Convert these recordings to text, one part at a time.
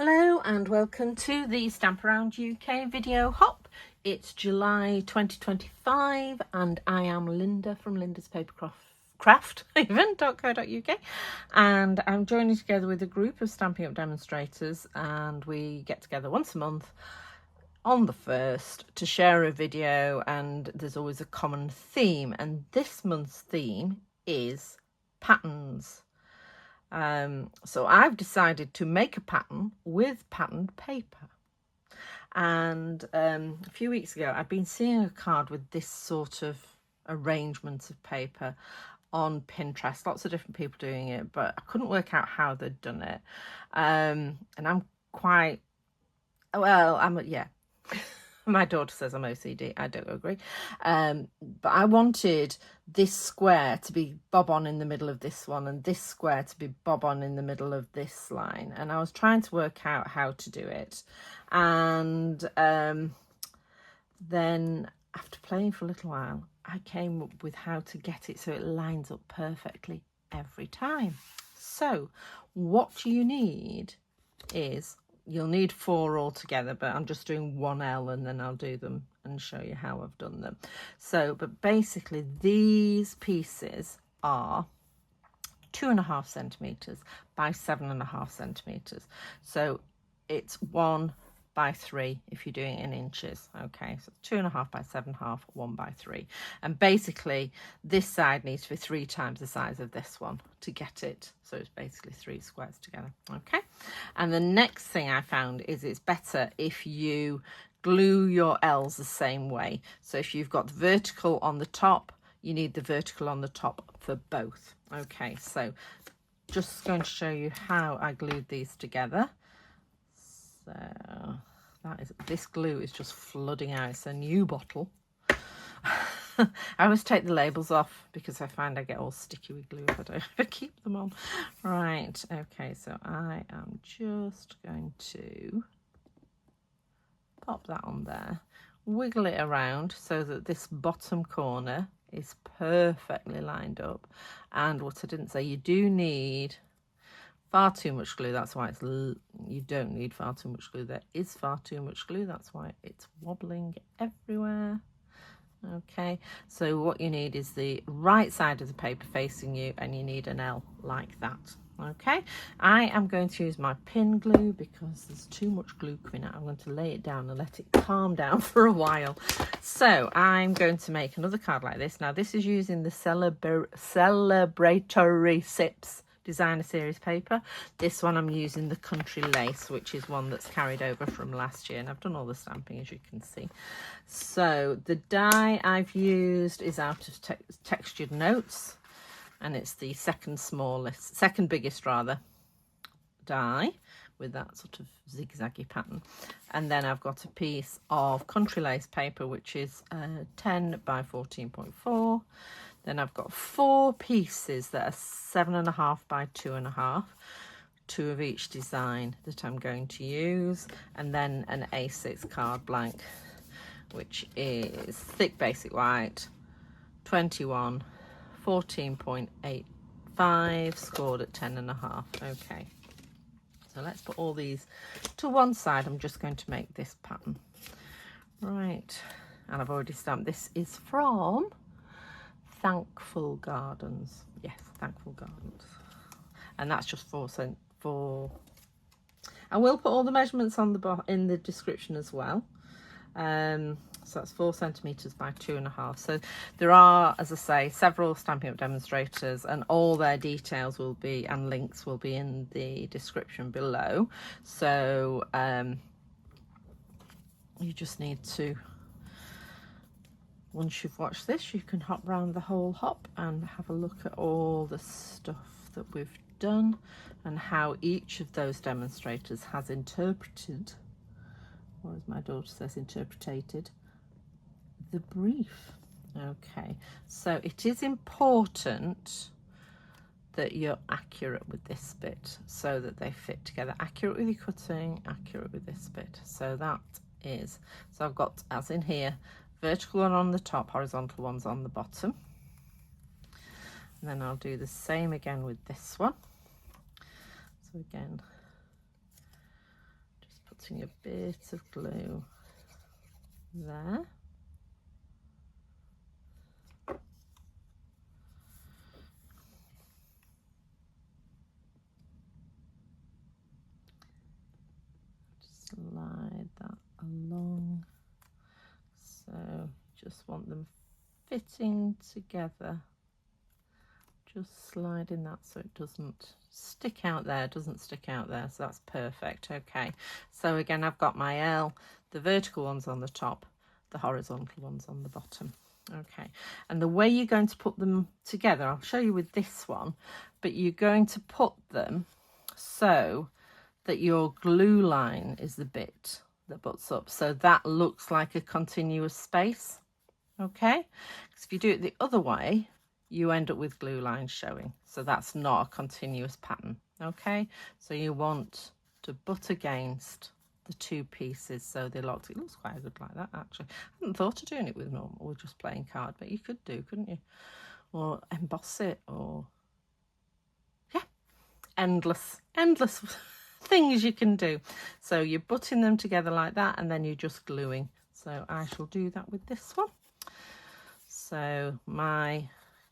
Hello and welcome to the Stamp Around UK video hop. It's July 2025 and I am Linda from Linda's Papercraft even.co.uk, and I'm joining together with a group of Stampin' Up demonstrators, and we get together once a month on the 1st to share a video, and there's always a common theme, and this month's theme is patterns. So I've decided to make a pattern with patterned paper, and a few weeks ago I'd been seeing a card with this sort of arrangement of paper on Pinterest, lots of different people doing it, but I couldn't work out how they'd done it. And I'm quite, well, yeah. My daughter says I'm OCD. I don't agree. But I wanted this square to be bob on in the middle of this one, and this square to be bob on in the middle of this line. And I was trying to work out how to do it. And then after playing for a little while, I came up with how to get it so it lines up perfectly every time. So what you need is, you'll need 4 altogether, but I'm just doing 1L and then I'll do them and show you how I've done them. So, but basically these pieces are 2.5 centimetres by 7.5 centimetres. So it's 1 by 3 if you're doing it in inches. Okay, so 2.5 by 7.5, 1 by 3. And basically this side needs to be 3 times the size of this one to get it. So it's basically 3 squares together. Okay, and the next thing I found is it's better if you glue your L's the same way. So if you've got the vertical on the top, you need the vertical on the top for both. Okay, so just going to show you how I glued these together. So this glue is just flooding out. It's a new bottle. I always take the labels off because I find I get all sticky with glue if I don't ever keep them on. Right, okay, so I am just going to pop that on there, wiggle it around so that this bottom corner is perfectly lined up. And what I didn't say, you do need far too much glue. That's why it's, you don't need far too much glue. There is far too much glue. That's why it's wobbling everywhere. Okay, so what you need is the right side of the paper facing you, and you need an L like that. Okay, I am going to use my pin glue because there's too much glue coming out. I'm going to lay it down and let it calm down for a while. So I'm going to make another card like this. Now this is using the Celebratory Sips Designer Series paper. This one I'm using the Country Lace, which is one that's carried over from last year, and I've done all the stamping, as you can see. So the die I've used is out of Textured Notes, and it's the second biggest die with that sort of zigzaggy pattern. And then I've got a piece of Country Lace paper, which is 10 by 14.4. Then I've got 4 pieces that are 7.5 by 2.5, 2 of each design that I'm going to use, and then an A6 card blank, which is thick basic white, 21, 14.85, scored at 10.5. Okay, so let's put all these to one side. I'm just going to make this pattern. Right, and I've already stamped. This is from Thankful Gardens. Yes, Thankful Gardens. And that's just 4 cent for. I will put all the measurements on the in the description as well. So that's 4 centimeters by 2.5. So there are, as I say, several Stampin' Up demonstrators, and all their details will be, and links will be, in the description below. So you just need to, once you've watched this, you can hop round the whole hop and have a look at all the stuff that we've done and how each of those demonstrators has interpreted, or as my daughter says, interpreted the brief. Okay, so it is important that you're accurate with this bit so that they fit together. Accurate with your cutting, accurate with this bit. So that is, so I've got, as in here, vertical one on the top, horizontal ones on the bottom. And then I'll do the same again with this one. So again, putting a bit of glue there. Slide that along. So just want them fitting together. Just sliding that so it doesn't stick out there, so that's perfect. Okay, so again, I've got my L, the vertical ones on the top, the horizontal ones on the bottom. Okay, and the way you're going to put them together, I'll show you with this one, but you're going to put them so that your glue line is the bit that butts up, so that looks like a continuous space. Okay, because if you do it the other way, you end up with glue lines showing, so that's not a continuous pattern. Okay, so you want to butt against the two pieces so they're locked. It looks quite good like that, actually. I hadn't thought of doing it with normal or just plain card, but you could do, couldn't you? Or emboss it, or yeah, endless things you can do. So you're butting them together like that, and then you're just gluing. So I shall do that with this one. So my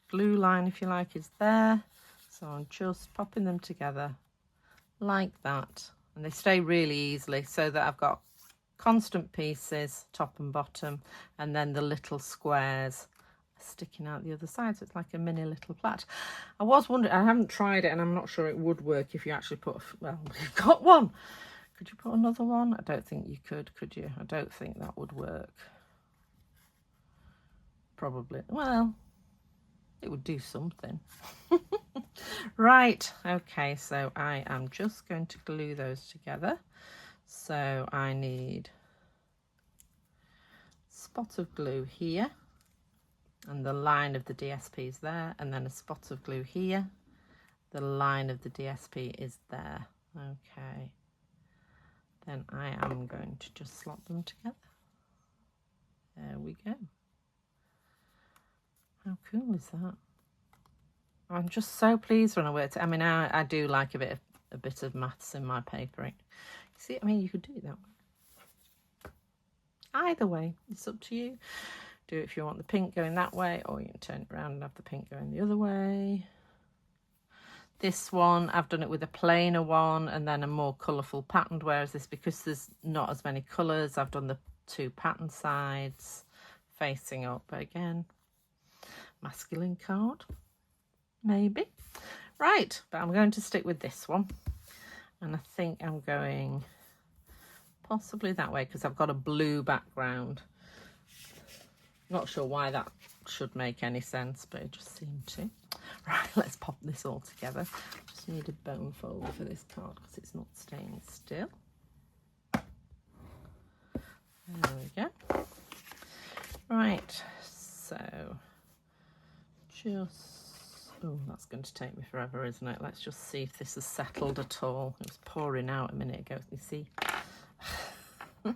glue line, if you like, is there, so I'm just popping them together like that, and they stay really easily, so that I've got constant pieces top and bottom, and then the little squares sticking out the other side, so it's like a mini little plait. I was wondering, I haven't tried it and I'm not sure it would work if you actually put well, you've got one, could you put another one? I don't think you could you? I don't think that would work. Probably, well, it would do something. Right, okay, so I am just going to glue those together. So I need a spot of glue here, and the line of the DSP is there, and then a spot of glue here, the line of the DSP is there. Okay, then I am going to just slot them together. There we go. How cool is that? I'm just so pleased when I worked. I mean, I do like a bit of maths in my papering. See, I mean, you could do it that way. Either way, it's up to you. Do it if you want the pink going that way, or you can turn it around and have the pink going the other way. This one, I've done it with a plainer one and then a more colourful patterned, whereas this, because there's not as many colours, I've done the two pattern sides facing up. Again, masculine card, maybe. Right, but I'm going to stick with this one, and I think I'm going possibly that way because I've got a blue background. Not sure why that should make any sense, but it just seemed to. Right, let's pop this all together. Just need a bone folder for this card because it's not staying still. There we go. Right, so just, oh, that's going to take me forever, isn't it? Let's just see if this has settled at all. It was pouring out a minute ago, you see. A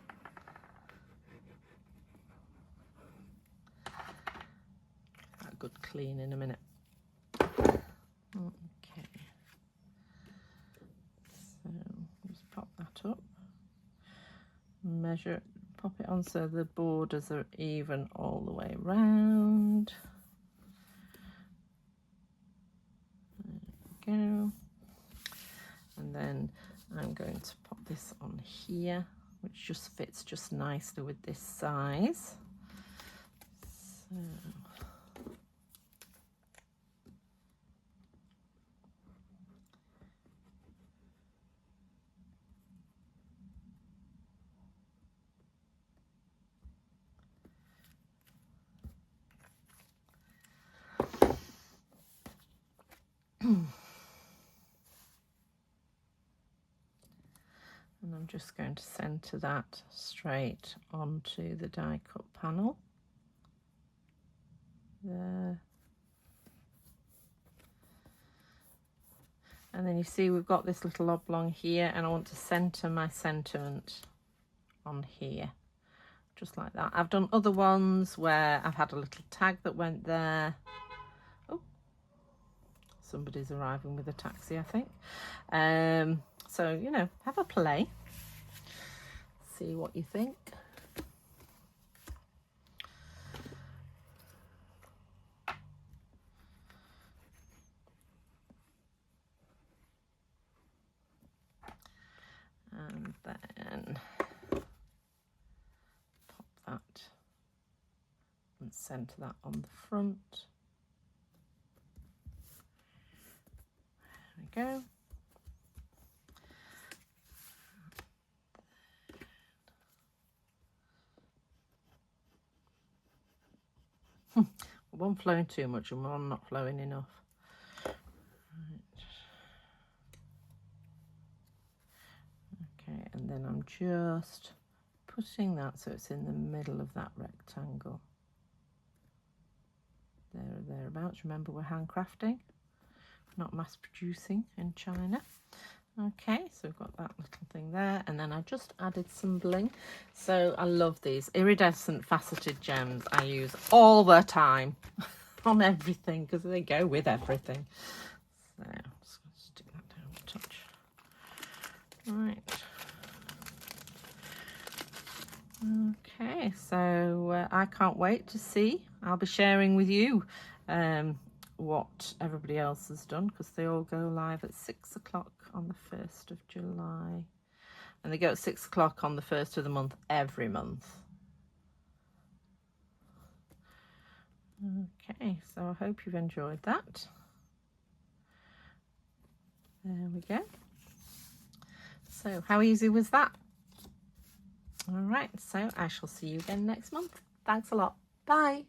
good clean in a minute. Okay, so just pop that up, measure, pop it on so the borders are even all the way around. There we go. And then I'm going to pop this on here, which just fits just nicely with this size. So and I'm just going to centre that straight onto the die cut panel. There. And then you see we've got this little oblong here, and I want to centre my sentiment on here, just like that. I've done other ones where I've had a little tag that went there. Oh, somebody's arriving with a taxi, I think. So, you know, have a play. see what you think. And then pop that and centre that on the front. There we go. One flowing too much and one not flowing enough. Right. Okay, and then I'm just putting that so it's in the middle of that rectangle. There or thereabouts. Remember, we're handcrafting, not mass producing in China. Okay, so we've got that little thing there, and then I just added some bling. So I love these iridescent faceted gems. I use all the time on everything because they go with everything. So I'm just going to stick that down a touch. Right. Okay, so I can't wait to see. I'll be sharing with you what everybody else has done, because they all go live at 6 o'clock on the 1st of July. And they go at 6 o'clock on the 1st of the month every month. Okay, so I hope you've enjoyed that. There we go. So how easy was that? All right, so I shall see you again next month. Thanks a lot. Bye.